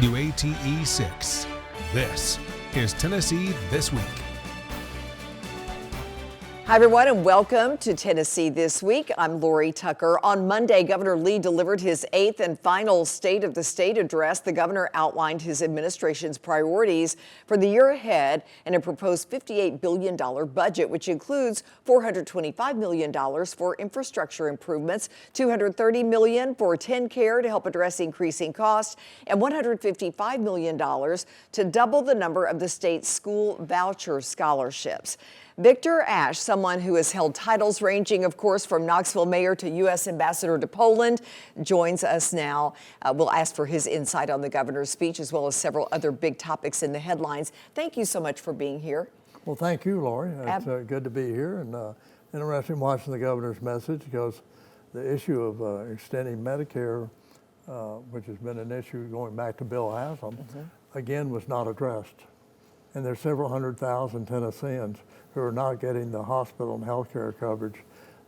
WATE 6. This is Tennessee This Week. Hi, everyone, and welcome to Tennessee This Week. I'm Lori Tucker. On Monday, Governor Lee delivered his 8th and final State of the State address. The governor outlined his administration's priorities for the year ahead and a proposed $58 billion budget, which includes $425 million for infrastructure improvements, $230 million for TennCare to help address increasing costs, and $155 million to double the number of the state's school voucher scholarships. Victor Ashe, someone who has held titles ranging, of course, from Knoxville mayor to U.S. ambassador to Poland, joins us now. We'll ask for his insight on the governor's speech, as well as several other big topics in the headlines. Thank you so much for being here. Well, thank you, Lori. It's good to be here, and interesting watching the governor's message, because the issue of extending Medicare, which has been an issue going back to Bill Haslam, again was not addressed. And there's several 100,000 Tennesseans who are not getting the hospital and health care coverage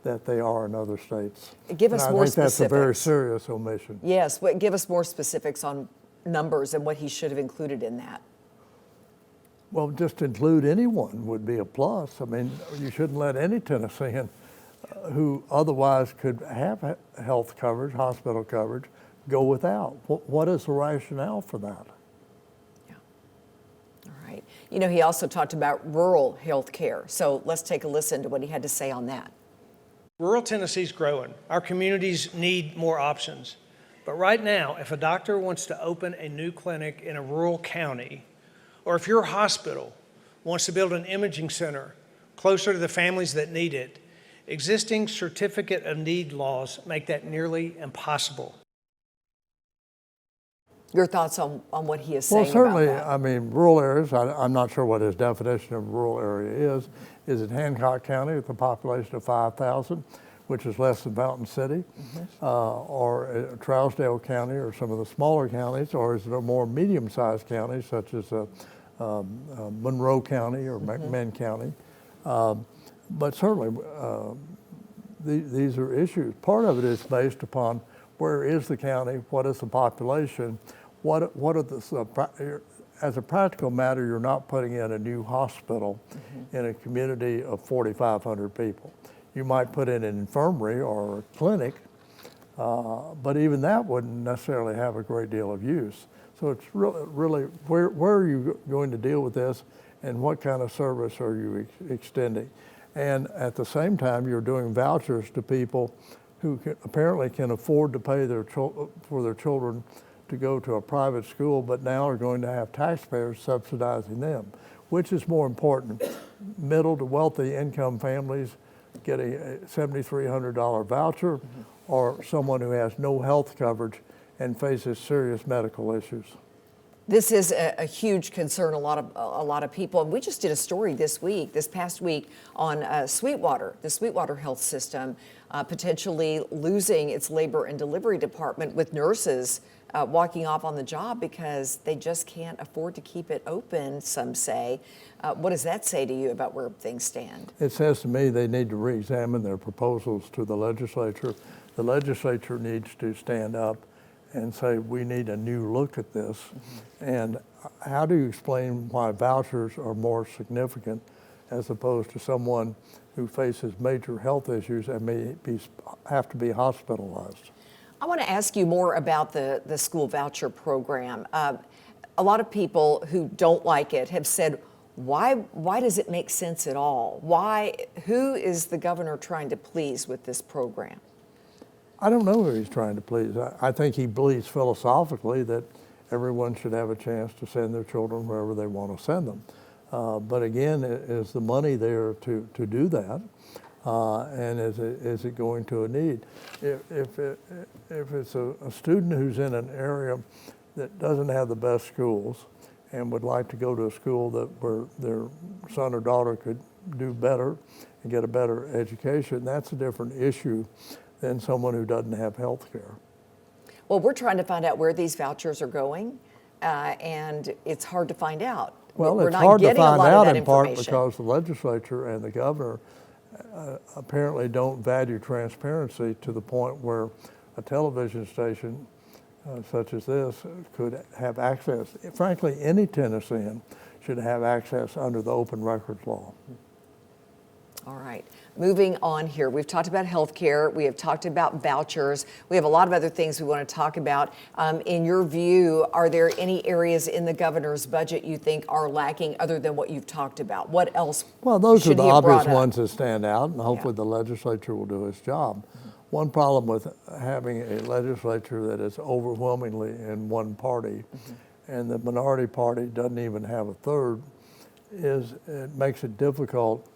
that they are in other states. Give us more specifics. That's a very serious omission. Yes, give us more specifics on numbers and what he should have included in that. Well, just include anyone would be a plus. I mean, you shouldn't let any Tennessean who otherwise could have health coverage, hospital coverage, go without. What is the rationale for that? You know, he also talked about rural health care. So let's take a listen to what he had to say on that. Rural Tennessee's growing. Our communities need more options. But right now, if a doctor wants to open a new clinic in a rural county, or if your hospital wants to build an imaging center closer to the families that need it, existing certificate of need laws make that nearly impossible. Your thoughts on what he is saying? Well, certainly, about that? I mean, rural areas, I'm not sure what his definition of rural area is. Is it Hancock County with a population of 5,000, which is less than Fountain City, or Trousdale County or some of the smaller counties, or is it a more medium-sized county such as Monroe County or McMinn County? But certainly, these are issues. Part of it is based upon where is the county, what is the population, what are the, as a practical matter, you're not putting in a new hospital in a community of 4,500 people. You might put in an infirmary or a clinic, but even that wouldn't necessarily have a great deal of use. So it's really where are you going to deal with this, and what kind of service are you extending? And at the same time, you're doing vouchers to people who apparently can afford to pay for their children to go to a private school, but now are going to have taxpayers subsidizing them. Which is more important, middle to wealthy income families get a $7,300 voucher, or someone who has no health coverage and faces serious medical issues? This is a huge concern, a lot of people. And we just did a story this past week, on Sweetwater, the Sweetwater Health System, potentially losing its labor and delivery department, with nurses walking off on the job because they just can't afford to keep it open, some say. What does that say to you about where things stand? It says to me they need to re-examine their proposals to the legislature. The legislature needs to stand up and say, we need a new look at this. And how do you explain why vouchers are more significant as opposed to someone who faces major health issues and may have to be hospitalized? I want to ask you more about the school voucher program. A lot of people who don't like it have said, why does it make sense at all? Who is the governor trying to please with this program? I don't know who he's trying to please. I think he believes philosophically that everyone should have a chance to send their children wherever they want to send them. But again, is the money there to do that? And is it going to a need? If it's a student who's in an area that doesn't have the best schools and would like to go to a school where their son or daughter could do better and get a better education, that's a different issue than someone who doesn't have health care. Well, we're trying to find out where these vouchers are going, and it's hard to find out. Well, we're it's not hard to getting a find lot of out that in part information. because the legislature and the governor apparently don't value transparency to the point where a television station such as this could have access. Frankly, any Tennessean should have access under the open records law. All right. Moving on here, we've talked about health care. We have talked about vouchers. We have a lot of other things we want to talk about. In your view, are there any areas in the governor's budget you think are lacking other than what you've talked about? What else? Well, those are should the he have obvious brought up? ones that stand out, and hopefully the legislature will do its job. One problem with having a legislature that is overwhelmingly in one party, and the minority party doesn't even have a third, is it makes it difficult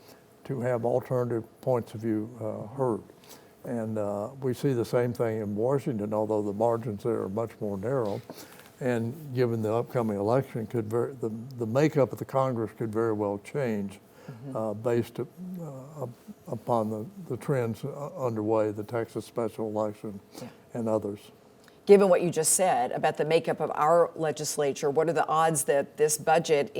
to have alternative points of view heard. And we see the same thing in Washington, although the margins there are much more narrow. And given the upcoming election, the makeup of the Congress could very well change based upon the trends underway, the Texas special election and others. Given what you just said about the makeup of our legislature, what are the odds that this budget,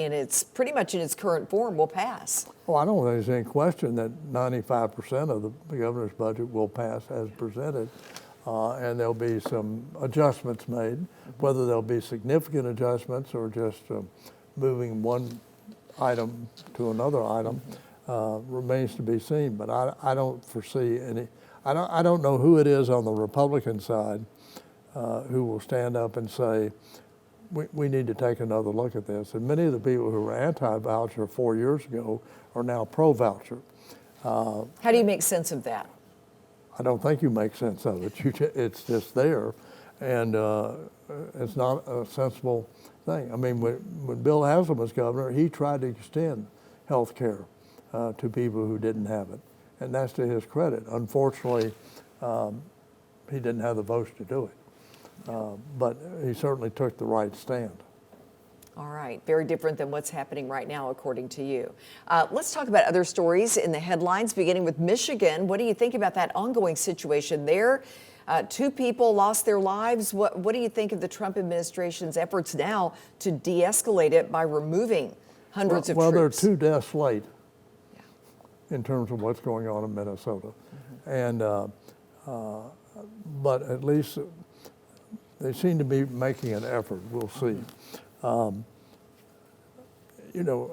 pretty much in its current form, will pass? Well, I don't think there's any question that 95% of the governor's budget will pass as presented, and there'll be some adjustments made. Whether there'll be significant adjustments or just moving one item to another item remains to be seen. But I don't foresee any. I don't know who it is on the Republican side who will stand up and say, we need to take another look at this. And many of the people who were anti-voucher 4 years ago are now pro-voucher. How do you make sense of that? I don't think you make sense of it. It's just there, and it's not a sensible thing. I mean, when Bill Haslam was governor, he tried to extend health care to people who didn't have it, and that's to his credit. Unfortunately, he didn't have the votes to do it. But he certainly took the right stand. All right, very different than what's happening right now, according to you. Let's talk about other stories in the headlines, beginning with Michigan. What do you think about that ongoing situation there? 2 people lost their lives. What do you think of the Trump administration's efforts now to de-escalate it by removing hundreds of troops? Well, there are 2 deaths late in terms of what's going on in Minnesota. And, but at least they seem to be making an effort. We'll see. You know,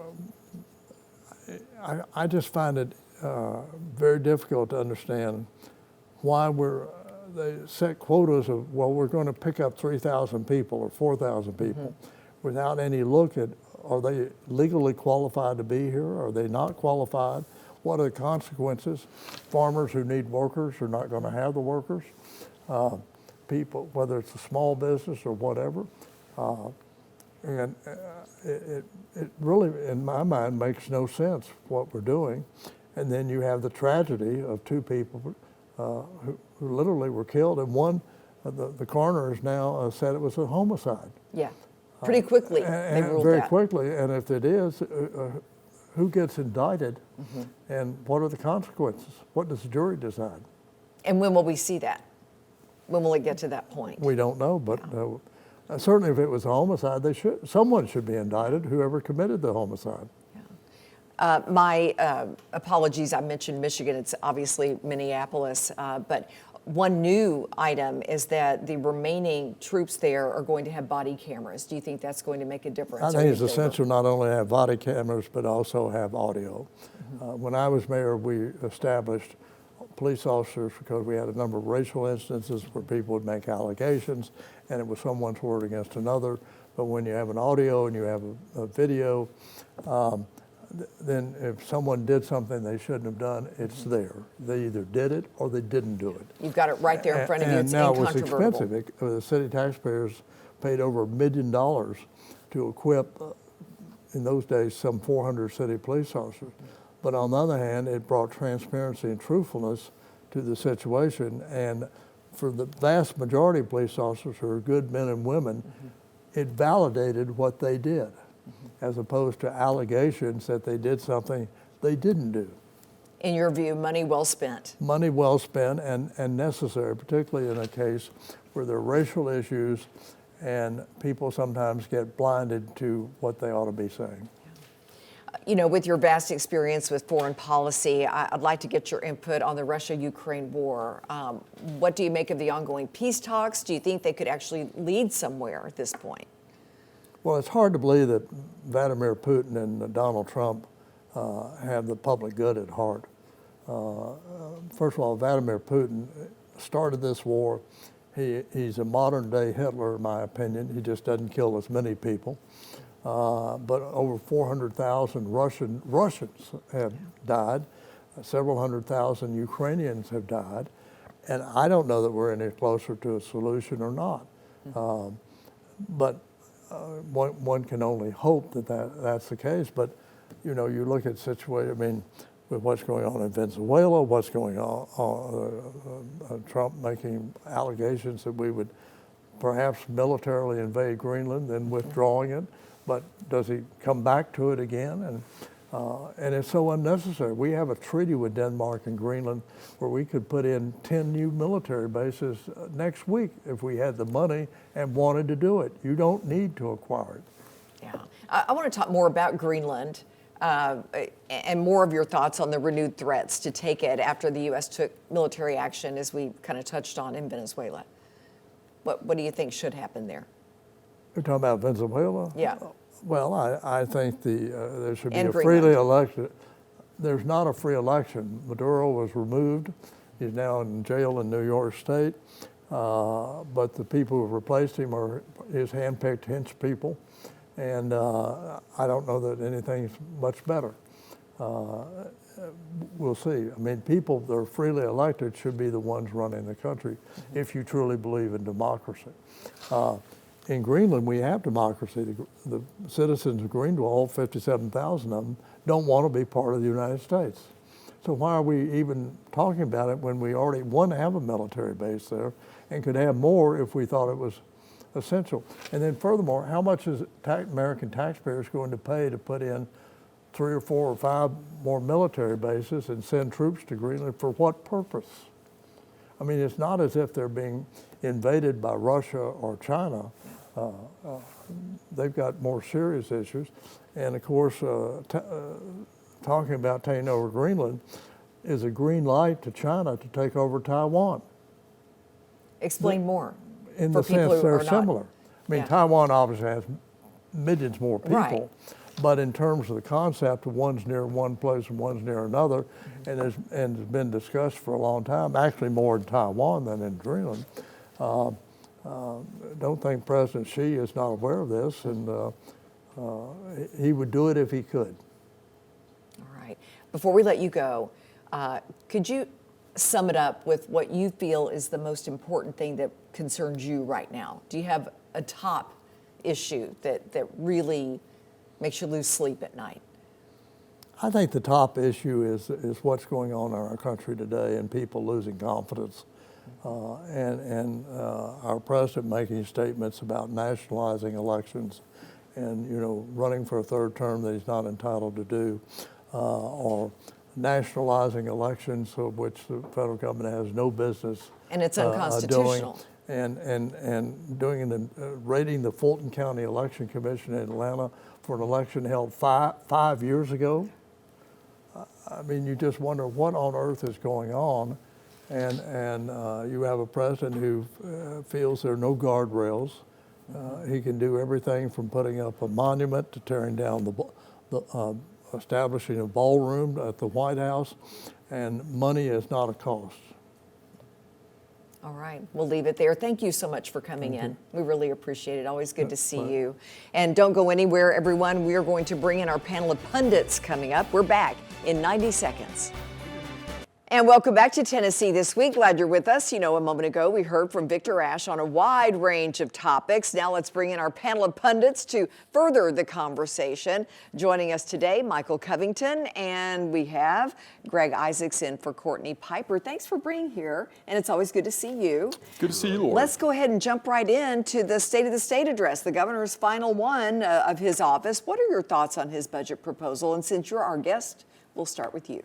I just find it very difficult to understand why they set quotas of, well, we're going to pick up 3,000 people or 4,000 people without any look at, are they legally qualified to be here? Are they not qualified? What are the consequences? Farmers who need workers are not going to have the workers. People, whether it's a small business or whatever. And it really, in my mind, makes no sense what we're doing. And then you have the tragedy of 2 people who literally were killed, and one, the coroner has now said it was a homicide. Yeah, pretty quickly they ruled very that. quickly, and if it is, who gets indicted, and what are the consequences? What does the jury decide? And when will we see that? When will it get to that point? We don't know, but certainly if it was a homicide, someone should be indicted, whoever committed the homicide. My apologies, I mentioned Michigan, it's obviously Minneapolis, but one new item is that the remaining troops there are going to have body cameras. Do you think that's going to make a difference? I think it's essential not only to have body cameras, but also have audio. When I was mayor, we established police officers because we had a number of racial instances where people would make allegations and it was someone's word against another. But when you have an audio and you have a video, then if someone did something they shouldn't have done, it's there. They either did it or they didn't do it. You've got it right there in front of you. It's now incontrovertible. it was expensive. The city taxpayers paid over $1 million to equip, in those days, some 400 city police officers. But on the other hand, it brought transparency and truthfulness to the situation. And for the vast majority of police officers who are good men and women, it validated what they did, as opposed to allegations that they did something they didn't do. In your view, money well spent? Money well spent and necessary, particularly in a case where there are racial issues and people sometimes get blinded to what they ought to be saying. You know, with your vast experience with foreign policy, I'd like to get your input on the Russia-Ukraine war. What do you make of the ongoing peace talks? Do you think they could actually lead somewhere at this point? Well, it's hard to believe that Vladimir Putin and Donald Trump have the public good at heart. First of all, Vladimir Putin started this war. He's a modern day Hitler, in my opinion. He just doesn't kill as many people. But over 400,000 Russians have died. Several 100,000 Ukrainians have died. And I don't know that we're any closer to a solution or not. But one can only hope that's the case. But, you know, you look at situation, I mean, with what's going on in Venezuela, what's going on, Trump making allegations that we would perhaps militarily invade Greenland, then withdrawing it. But does he come back to it again? And it's so unnecessary. We have a treaty with Denmark and Greenland where we could put in 10 new military bases next week if we had the money and wanted to do it. You don't need to acquire it. Yeah. I want to talk more about Greenland and more of your thoughts on the renewed threats to take it after the U.S. took military action, as we kind of touched on in Venezuela. What do you think should happen there? You're talking about Venezuela? Yeah. Well, I think there should be And a Greenland. freely elected. There's not a free election. Maduro was removed. He's now in jail in New York State. But the people who replaced him are his handpicked hench people. And I don't know that anything's much better. We'll see. I mean, people that are freely elected should be the ones running the country if you truly believe in democracy. In Greenland, we have democracy. The citizens of Greenland, all 57,000 of them, don't want to be part of the United States. So why are we even talking about it when we already, one, have a military base there and could have more if we thought it was essential? And then furthermore, how much is American taxpayers going to pay to put in 3 or 4 or 5 more military bases and send troops to Greenland? For what purpose? I mean, it's not as if they're being invaded by Russia or China. They've got more serious issues. And of course, talking about taking over Greenland is a green light to China to take over Taiwan. Explain more. In the sense they're similar. I mean, Yeah. Taiwan obviously has millions more people. Right. But in terms of the concept of one's near one place and one's near another, and it's been discussed for a long time, actually more in Taiwan than in Greenland. Don't think President Xi is not aware of this, and he would do it if he could. All right. Before we let you go, could you sum it up with what you feel is the most important thing that concerns you right now? Do you have a top issue that really makes you lose sleep at night? I think the top issue is what's going on in our country today and people losing confidence. And our president making statements about nationalizing elections and, you know, running for a third term that he's not entitled to do, or nationalizing elections of which the federal government has no business And it's unconstitutional. doing, and doing raiding the Fulton County Election Commission in Atlanta for an election held five years ago. I mean, you just wonder what on earth is going on. And you have a president who feels there are no guardrails. He can do everything from putting up a monument to tearing down establishing a ballroom at the White House, and money is not a cost. All right, we'll leave it there. Thank you so much for coming in. We really appreciate it. Always good to see you. And don't go anywhere, everyone. We are going to bring in our panel of pundits coming up. We're back in 90 seconds. And welcome back to Tennessee This Week. Glad you're with us. You know, a moment ago, we heard from Victor Ashe on a wide range of topics. Now let's bring in our panel of pundits to further the conversation. Joining us today, Michael Covington, and we have Greg Isaacson for Courtney Piper. Thanks for being here, and it's always good to see you. Good to see you, Laura. Let's go ahead and jump right into the State of the State address, the governor's final one of his office. What are your thoughts on his budget proposal? And since you're our guest, we'll start with you.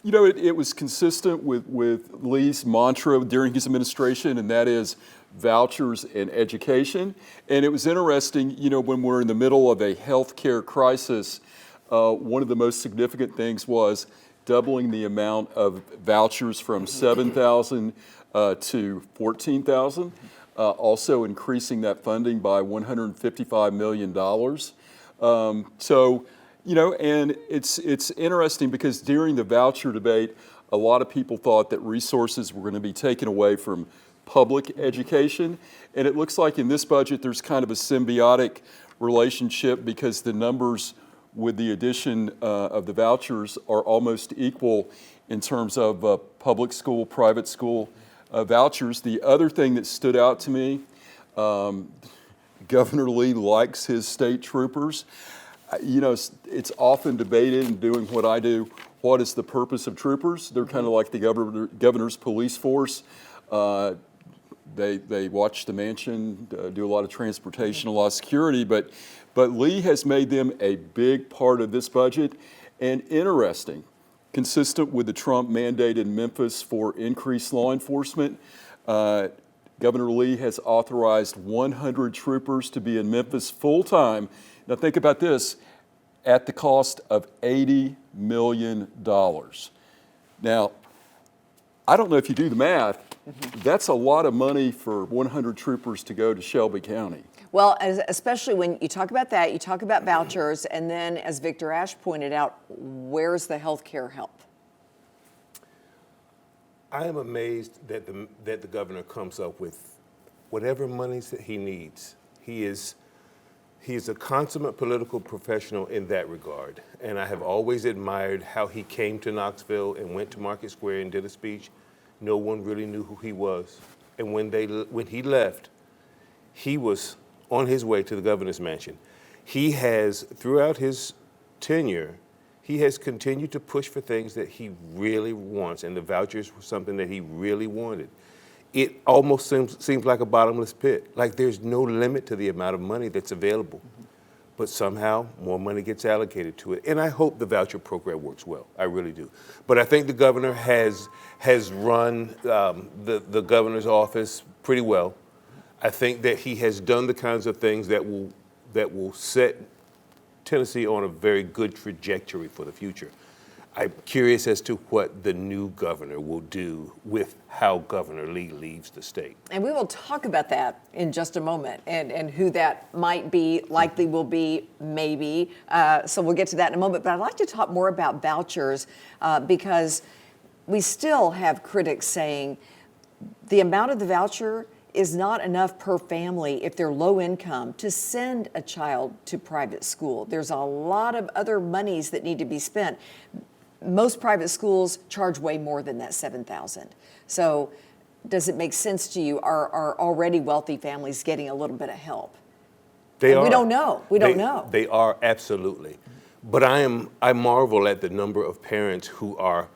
You know, it was consistent with Lee's mantra during his administration, and that is vouchers and education. And it was interesting, you know, when we're in the middle of a healthcare crisis, one of the most significant things was doubling the amount of vouchers from 7,000 to 14,000. Also increasing that funding by $155 million. So, you know, and it's interesting because during the voucher debate, a lot of people thought that resources were going to be taken away from public education. And it looks like in this budget, there's kind of a symbiotic relationship because the numbers with the addition of the vouchers are almost equal in terms of public school, private school vouchers. The other thing that stood out to me, Governor Lee likes his state troopers. You know, it's often debated in doing what I do, what is the purpose of troopers? They're kind of like the governor's police force. They watch the mansion, do a lot of transportation, a lot of security, but Lee has made them a big part of this budget. And interesting, consistent with the Trump mandate in Memphis for increased law enforcement, Governor Lee has authorized 100 troopers to be in Memphis full-time. Now think about this, at the cost of $80 million. Now, I don't know if you do the math, that's a lot of money for 100 troopers to go to Shelby County. Well, especially when you talk about that, you talk about vouchers, and then as Victor Ashe pointed out, where's the health care help? I am amazed that the governor comes up with whatever monies that he needs. He is a consummate political professional in that regard, and I have always admired how he came to Knoxville and went to Market Square and did a speech. No one really knew who he was, and when he left, he was on his way to the governor's mansion. He has, throughout his tenure, he has continued to push for things that he really wants, and the vouchers were something that he really wanted. It almost seems like a bottomless pit, like there's no limit to the amount of money that's available. But somehow more money gets allocated to it. And I hope the voucher program works well, I really do. But I think the governor has run the governor's office pretty well. I think that he has done the kinds of things that will set Tennessee on a very good trajectory for the future. I'm curious as to what the new governor will do with how Governor Lee leaves the state. And we will talk about that in just a moment and who that might be, likely will be, maybe. So we'll get to that in a moment. But I'd like to talk more about vouchers because we still have critics saying the amount of the voucher is not enough per family if they're low income to send a child to private school. There's a lot of other monies that need to be spent. Most private schools charge way more than that $7,000. So does it make sense to you? Are already wealthy families getting a little bit of help? They are. We don't know. We don't know. They are, absolutely. But I marvel at the number of parents who are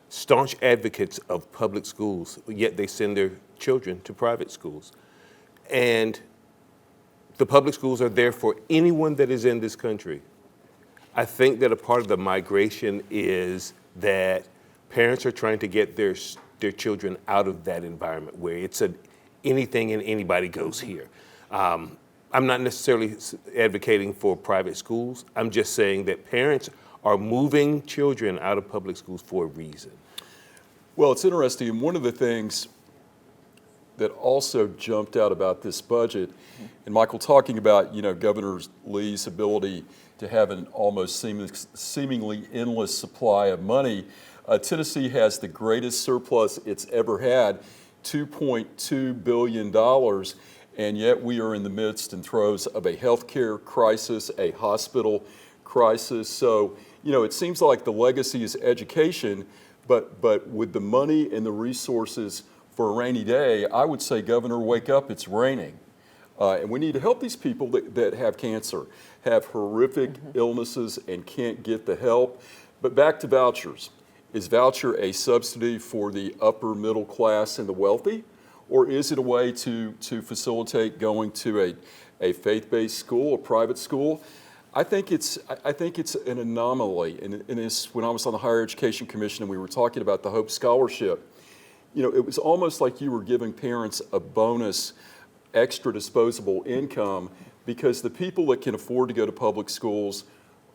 staunch advocates of public schools, yet they send their children to private schools. And the public schools are there for anyone that is in this country. I think that a part of the migration is that parents are trying to get their children out of that environment where it's anything and anybody goes here. I'm not necessarily advocating for private schools. I'm just saying that parents are moving children out of public schools for a reason. Well, it's interesting, and one of the things that also jumped out about this budget, and Michael talking about, you know, Governor Lee's ability to have an almost seemingly endless supply of money. Tennessee has the greatest surplus it's ever had, $2.2 billion, and yet we are in the midst and throes of a healthcare crisis, a hospital crisis. So, you know, it seems like the legacy is education, but with the money and the resources for a rainy day, I would say, Governor, wake up, it's raining. And we need to help these people that have cancer, have horrific illnesses and can't get the help. But back to vouchers. Is voucher a subsidy for the upper middle class and the wealthy? Or is it a way to facilitate going to a faith-based school, a private school? I think it's an anomaly. And it's when I was on the Higher Education Commission and we were talking about the Hope Scholarship, you know, it was almost like you were giving parents a bonus extra disposable income because the people that can afford to go to public schools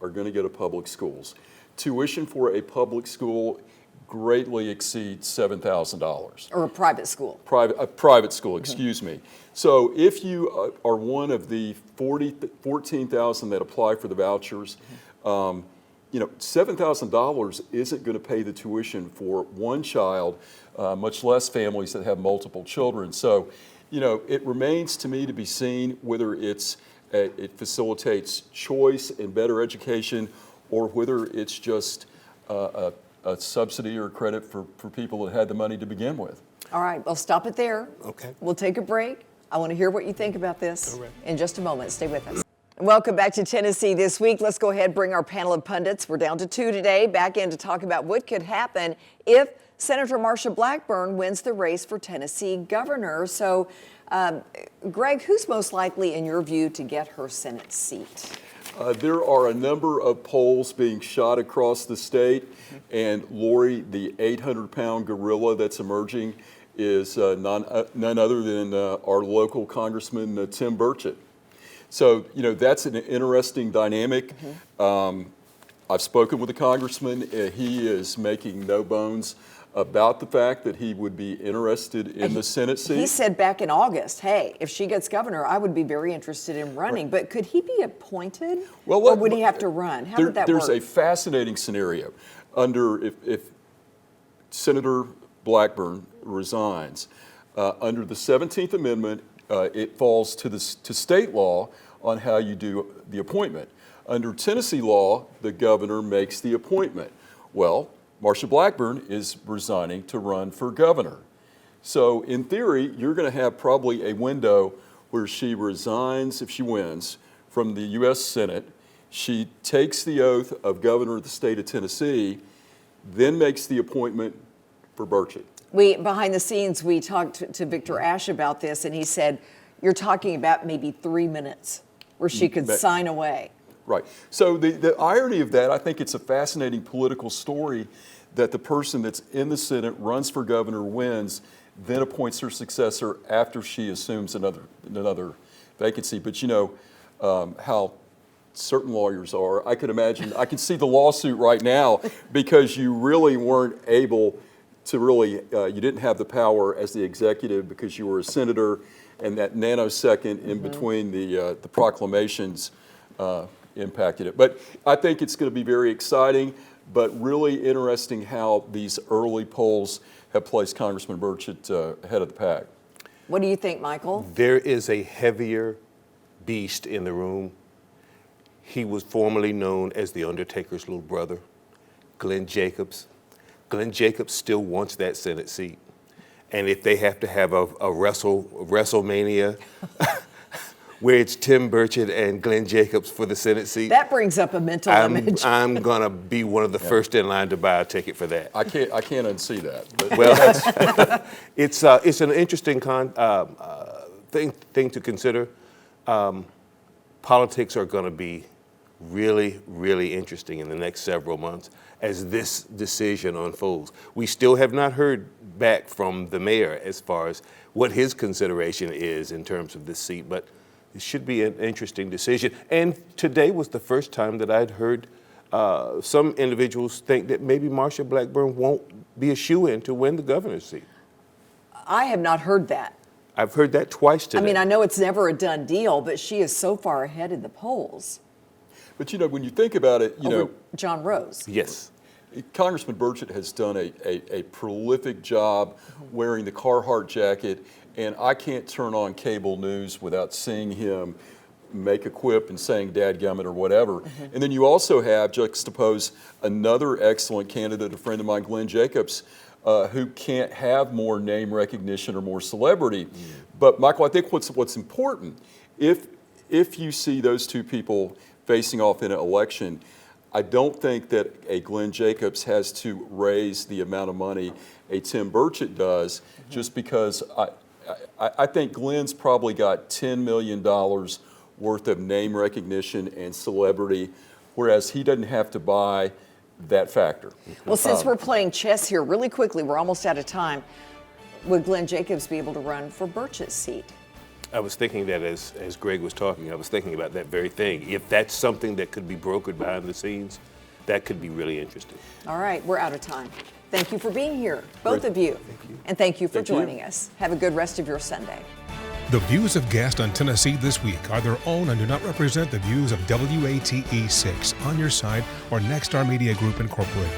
are going to go to public schools. Tuition for a public school greatly exceeds $7,000. Or a private school. A private school, excuse me. So if you are one of the 14,000 that apply for the vouchers, $7,000 isn't going to pay the tuition for one child, much less families that have multiple children. So, it remains to me to be seen whether it facilitates choice and better education, or whether it's just a subsidy or credit for people that had the money to begin with. All right, well, stop it there. Okay. We'll take a break. I want to hear what you think about this in just a moment. Stay with us. Welcome back to Tennessee This Week. Let's go ahead and bring our panel of pundits. We're down to 2 today, back in to talk about what could happen if Senator Marsha Blackburn wins the race for Tennessee governor. So, Greg, who's most likely, in your view, to get her Senate seat? There are a number of polls being shot across the state, and Lori, the 800-pound gorilla that's emerging, is none other than our local Congressman Tim Burchett. So, that's an interesting dynamic. I've spoken with the congressman. He is making no bones about the fact that he would be interested in the Senate seat. He said back in August, hey, if she gets governor, I would be very interested in running. Right. But could he be appointed, or would he have to run? How would that work? There's a fascinating scenario. If Senator Blackburn resigns, under the 17th Amendment, it falls to state law on how you do the appointment. Under Tennessee law, the governor makes the appointment. Well, Marsha Blackburn is resigning to run for governor. So in theory, you're going to have probably a window where she resigns, if she wins, from the U.S. Senate. She takes the oath of governor of the state of Tennessee, then makes the appointment for Burchett. Behind the scenes, we talked to Victor Ashe about this, and he said, you're talking about maybe 3 minutes where she could sign away. Right. So the irony of that, I think it's a fascinating political story that the person that's in the Senate, runs for governor, wins, then appoints her successor after she assumes another vacancy. But how certain lawyers are. I can see the lawsuit right now because you really weren't able to you didn't have the power as the executive because you were a senator, and that nanosecond in between the proclamations impacted it. But I think it's going to be very exciting, but really interesting how these early polls have placed Congressman Burchett ahead of the pack. What do you think, Michael? There is a heavier beast in the room. He was formerly known as the Undertaker's little brother, Glenn Jacobs. Glenn Jacobs still wants that Senate seat. And if they have to have a WrestleMania where it's Tim Burchett and Glenn Jacobs for the Senate seat, that brings up a mental image. I'm gonna be one of the first in line to buy a ticket for that. I can't unsee that. But well, it's an interesting thing to consider. Politics are going to be really, really interesting in the next several months as this decision unfolds. We still have not heard back from the mayor as far as what his consideration is in terms of this seat, but it should be an interesting decision. And today was the first time that I'd heard some individuals think that maybe Marsha Blackburn won't be a shoo-in to win the governor's seat. I have not heard that. I've heard that twice today. I mean, I know it's never a done deal, but she is so far ahead in the polls. But when you think about it, John Rose. Yes. Congressman Burchett has done a prolific job wearing the Carhartt jacket, and I can't turn on cable news without seeing him make a quip and saying dadgummit or whatever. And then you also have juxtaposed another excellent candidate, a friend of mine, Glenn Jacobs, who can't have more name recognition or more celebrity. But Michael, I think what's important, if you see those two people facing off in an election, I don't think that a Glenn Jacobs has to raise the amount of money a Tim Burchett does, just because I think Glenn's probably got $10 million worth of name recognition and celebrity, whereas he doesn't have to buy that factor. Well, since we're playing chess here really quickly, we're almost out of time. Would Glenn Jacobs be able to run for Burchett's seat? I was thinking that as Greg was talking, I was thinking about that very thing. If that's something that could be brokered behind the scenes, that could be really interesting. All right, we're out of time. Thank you for being here, both Great. of you. Thank you. And thank you for Thank you. joining us. Have a good rest of your Sunday. The views of guests on Tennessee This Week are their own and do not represent the views of WATE 6, On Your Side, or Nexstar Media Group Incorporated.